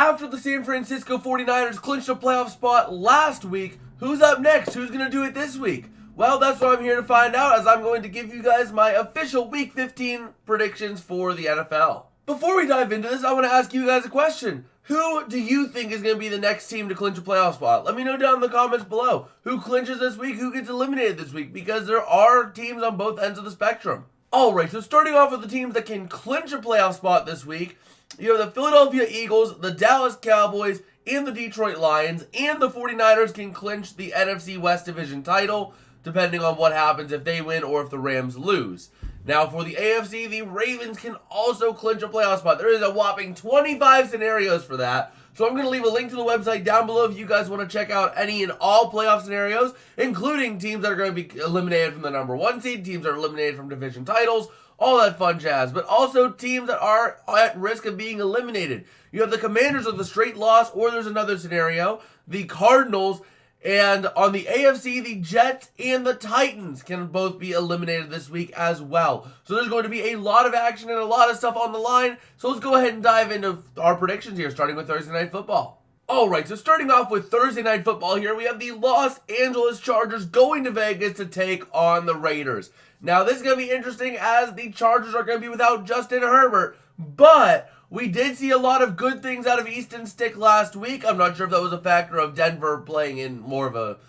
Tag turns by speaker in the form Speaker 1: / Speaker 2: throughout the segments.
Speaker 1: after the San Francisco 49ers clinched a playoff spot last week, who's up next? Who's going to do it this week? Well, that's what I'm here to find out, as I'm going to give you guys my official Week 15 predictions for the NFL. Before we dive into this, I want to ask you guys a question. Who do you think is going to be the next team to clinch a playoff spot? Let me know down in the comments below. Who clinches this week? Who gets eliminated this week? Because there are teams on both ends of the spectrum. Alright, so starting off with the teams that can clinch a playoff spot this week, you have the Philadelphia Eagles, the Dallas Cowboys, and the Detroit Lions, and the 49ers can clinch the NFC West Division title, depending on what happens if they win or if the Rams lose. Now, for the AFC, the Ravens can also clinch a playoff spot. There is a whopping 25 scenarios for that. So I'm going to leave a link to the website down below if you guys want to check out any and all playoff scenarios, including teams that are going to be eliminated from the number 1 seed, teams that are eliminated from division titles, all that fun jazz, but also teams that are at risk of being eliminated. You have the Commanders with a straight loss, or there's another scenario, the Cardinals, and on the AFC, the Jets and the Titans can both be eliminated this week as well. So there's going to be a lot of action and a lot of stuff on the line. So let's go ahead and dive into our predictions here, starting with Thursday Night Football. Alright, so starting off with Thursday Night Football here, we have the Los Angeles Chargers going to Vegas to take on the Raiders. Now, this is going to be interesting as the Chargers are going to be without Justin Herbert, but we did see a lot of good things out of Easton Stick last week. I'm not sure if that was a factor of Denver playing in more of a,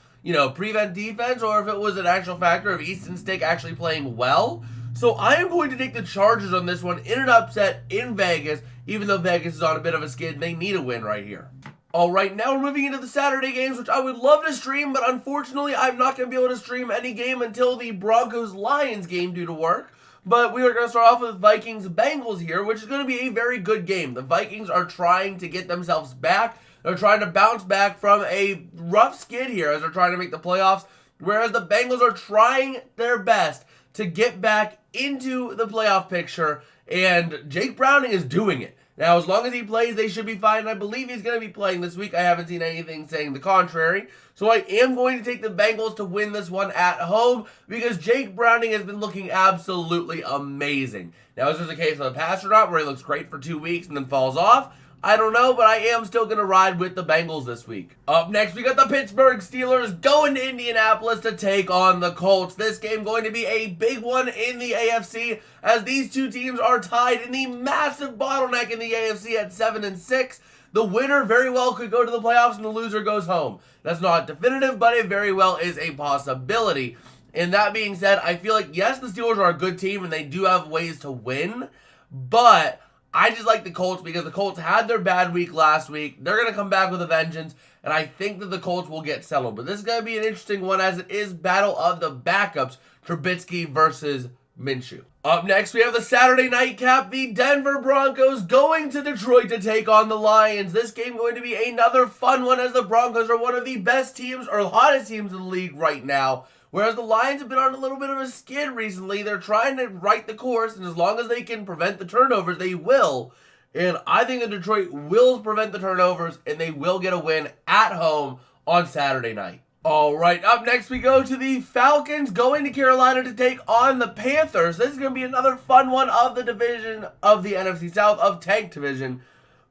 Speaker 1: prevent defense, or if it was an actual factor of Easton Stick actually playing well. So I am going to take the Chargers on this one in an upset in Vegas, even though Vegas is on a bit of a skid. They need a win right here. Alright, now we're moving into the Saturday games, which I would love to stream, but unfortunately I'm not going to be able to stream any game until the Broncos-Lions game due to work. But we are going to start off with Vikings-Bengals here, which is going to be a very good game. The Vikings are trying to get themselves back. They're trying to bounce back from a rough skid here as they're trying to make the playoffs, whereas the Bengals are trying their best to get back into the playoff picture, and Jake Browning is doing it. Now, as long as he plays, they should be fine. I believe he's going to be playing this week. I haven't seen anything saying the contrary. So I am going to take the Bengals to win this one at home because Jake Browning has been looking absolutely amazing. Now, is this a case of a pass or not where he looks great for 2 weeks and then falls off? I don't know, but I am still going to ride with the Bengals this week. Up next, we got the Pittsburgh Steelers going to Indianapolis to take on the Colts. This game going to be a big one in the AFC as these two teams are tied in the massive bottleneck in the AFC at 7-6. The winner very well could go to the playoffs and the loser goes home. That's not definitive, but it very well is a possibility. And that being said, I feel like, yes, the Steelers are a good team and they do have ways to win, but I just like the Colts because the Colts had their bad week last week. They're going to come back with a vengeance, and I think that the Colts will get settled. But this is going to be an interesting one as it is battle of the backups, Trubisky versus Minshew. Up next, we have the Saturday nightcap, the Denver Broncos going to Detroit to take on the Lions. This game going to be another fun one as the Broncos are one of the best teams or hottest teams in the league right now. Whereas the Lions have been on a little bit of a skid recently. They're trying to right the course, and as long as they can prevent the turnovers, they will. And I think that Detroit will prevent the turnovers, and they will get a win at home on Saturday night. Alright, up next we go to the Falcons going to Carolina to take on the Panthers. This is going to be another fun one of the division of the NFC South of Tank Division.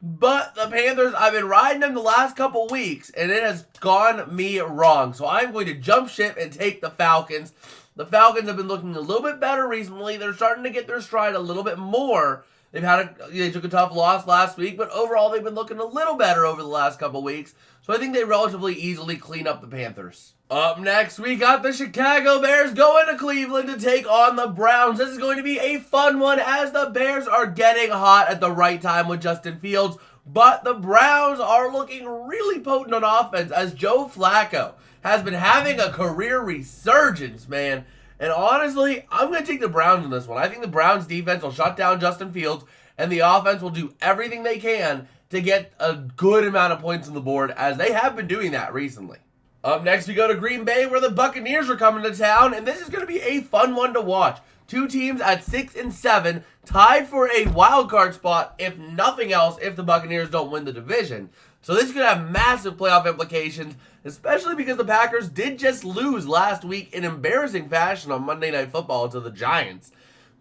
Speaker 1: But the Panthers, I've been riding them the last couple weeks, and it has gone me wrong. So I'm going to jump ship and take the Falcons. The Falcons have been looking a little bit better recently. They're starting to get their stride a little bit more. They took a tough loss last week, but overall they've been looking a little better over the last couple weeks. So I think they relatively easily clean up the Panthers. Up next, we got the Chicago Bears going to Cleveland to take on the Browns. This is going to be a fun one as the Bears are getting hot at the right time with Justin Fields. But the Browns are looking really potent on offense as Joe Flacco has been having a career resurgence, man. And honestly, I'm going to take the Browns in this one. I think the Browns defense will shut down Justin Fields, and the offense will do everything they can to get a good amount of points on the board, as they have been doing that recently. Up next, we go to Green Bay, where the Buccaneers are coming to town, and this is going to be a fun one to watch. Two teams at 6-7, tied for a wild card spot, if nothing else, if the Buccaneers don't win the division. So this could have massive playoff implications, especially because the Packers did just lose last week in embarrassing fashion on Monday Night Football to the Giants.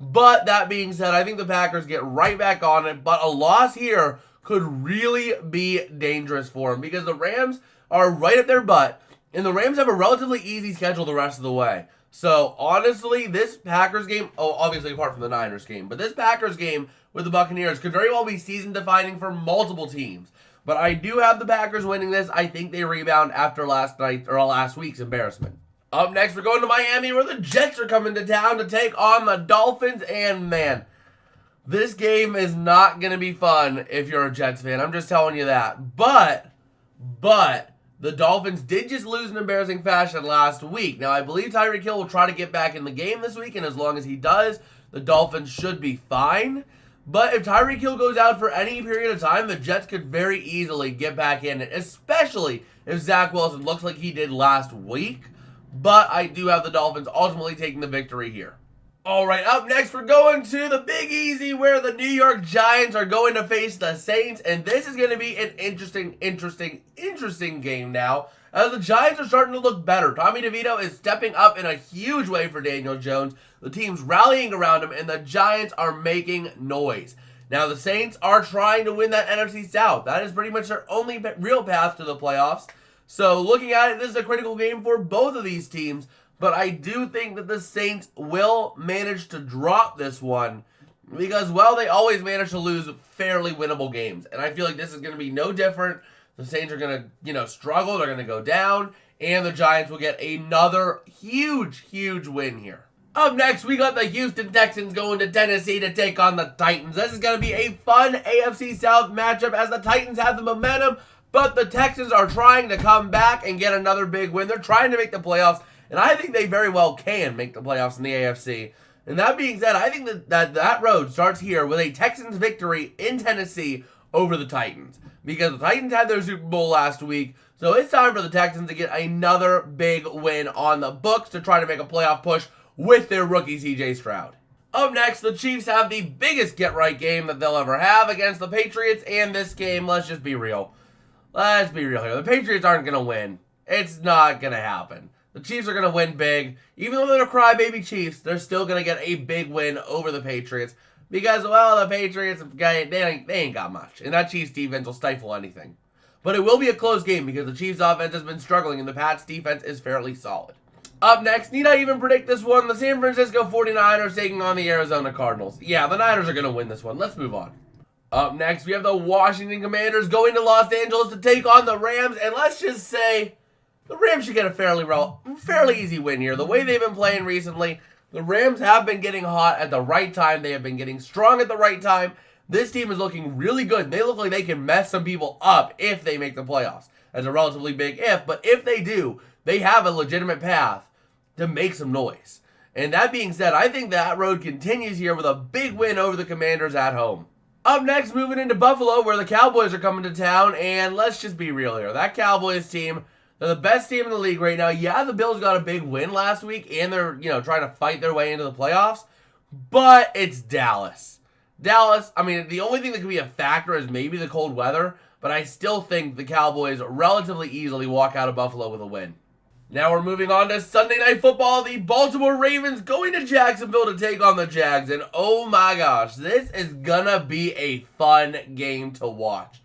Speaker 1: But that being said, I think the Packers get right back on it, but a loss here could really be dangerous for them because the Rams are right at their butt, and the Rams have a relatively easy schedule the rest of the way. So, honestly, this Packers game, obviously apart from the Niners game, but this Packers game with the Buccaneers could very well be season-defining for multiple teams. But I do have the Packers winning this. I think they rebound after last week's embarrassment. Up next, we're going to Miami, where the Jets are coming to town to take on the Dolphins. And, man, this game is not going to be fun if you're a Jets fan. I'm just telling you that. But, the Dolphins did just lose in embarrassing fashion last week. Now, I believe Tyreek Hill will try to get back in the game this week, and as long as he does, the Dolphins should be fine. But if Tyreek Hill goes out for any period of time, the Jets could very easily get back in it, especially if Zach Wilson looks like he did last week. But I do have the Dolphins ultimately taking the victory here. All right, up next, we're going to the Big Easy, where the New York Giants are going to face the Saints. And this is going to be an interesting game now, as the Giants are starting to look better. Tommy DeVito is stepping up in a huge way for Daniel Jones. The team's rallying around him, and the Giants are making noise. Now, the Saints are trying to win that NFC South. That is pretty much their only real path to the playoffs. So, looking at it, this is a critical game for both of these teams. But I do think that the Saints will manage to drop this one because, well, they always manage to lose fairly winnable games. And I feel like this is going to be no different. The Saints are going to, struggle. They're going to go down. And the Giants will get another huge win here. Up next, we got the Houston Texans going to Tennessee to take on the Titans. This is going to be a fun AFC South matchup as the Titans have the momentum, but the Texans are trying to come back and get another big win. They're trying to make the playoffs, and I think they very well can make the playoffs in the AFC. And that being said, I think that road starts here with a Texans victory in Tennessee over the Titans, because the Titans had their Super Bowl last week, so it's time for the Texans to get another big win on the books to try to make a playoff push with their rookie CJ Stroud. Up next, the Chiefs have the biggest get-right game that they'll ever have against the Patriots, and this game, let's just be real. Let's be real here. The Patriots aren't going to win. It's not going to happen. The Chiefs are going to win big. Even though they're crybaby Chiefs, they're still going to get a big win over the Patriots because, well, the Patriots, they ain't got much, and that Chiefs defense will stifle anything. But it will be a close game because the Chiefs offense has been struggling, and the Pats defense is fairly solid. Up next, need I even predict this one? The San Francisco 49ers taking on the Arizona Cardinals. Yeah, the Niners are going to win this one. Let's move on. Up next, we have the Washington Commanders going to Los Angeles to take on the Rams. And let's just say the Rams should get a fairly easy win here. The way they've been playing recently, the Rams have been getting hot at the right time. They have been getting strong at the right time. This team is looking really good. They look like they can mess some people up if they make the playoffs. That's a relatively big if, but if they do, they have a legitimate path to make some noise. And that being said, I think that road continues here with a big win over the Commanders at home. Up next, moving into Buffalo, where the Cowboys are coming to town, and let's just be real here. That Cowboys team, they're the best team in the league right now. Yeah, the Bills got a big win last week, and they're, trying to fight their way into the playoffs, but it's Dallas. Dallas, I mean, the only thing that could be a factor is maybe the cold weather, but I still think the Cowboys relatively easily walk out of Buffalo with a win. Now we're moving on to Sunday Night Football. The Baltimore Ravens going to Jacksonville to take on the Jags. And oh my gosh, this is gonna be a fun game to watch.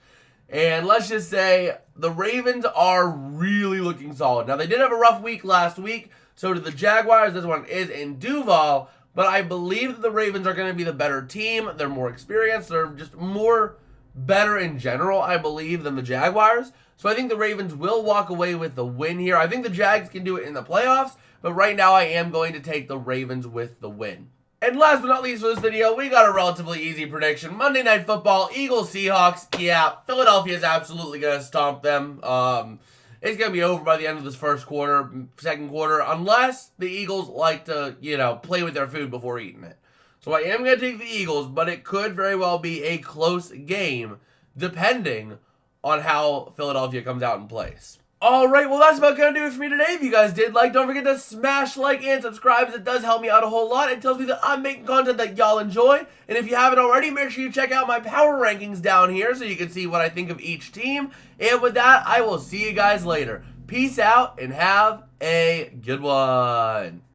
Speaker 1: And let's just say the Ravens are really looking solid. Now they did have a rough week last week. So did the Jaguars. This one is in Duval. But I believe that the Ravens are going to be the better team. They're more experienced. They're just more better in general, I believe, than the Jaguars. So I think the Ravens will walk away with the win here. I think the Jags can do it in the playoffs, but right now I am going to take the Ravens with the win. And last but not least for this video, we got a relatively easy prediction. Monday Night Football, Eagles, Seahawks. Yeah, Philadelphia is absolutely going to stomp them. It's going to be over by the end of this second quarter, unless the Eagles like to, play with their food before eating it. So I am going to take the Eagles, but it could very well be a close game, depending on how Philadelphia comes out and plays. Alright, well that's about going to do it for me today. If you guys did like, don't forget to smash like and subscribe, as it does help me out a whole lot. It tells me that I'm making content that y'all enjoy. And if you haven't already, make sure you check out my power rankings down here so you can see what I think of each team. And with that, I will see you guys later. Peace out and have a good one.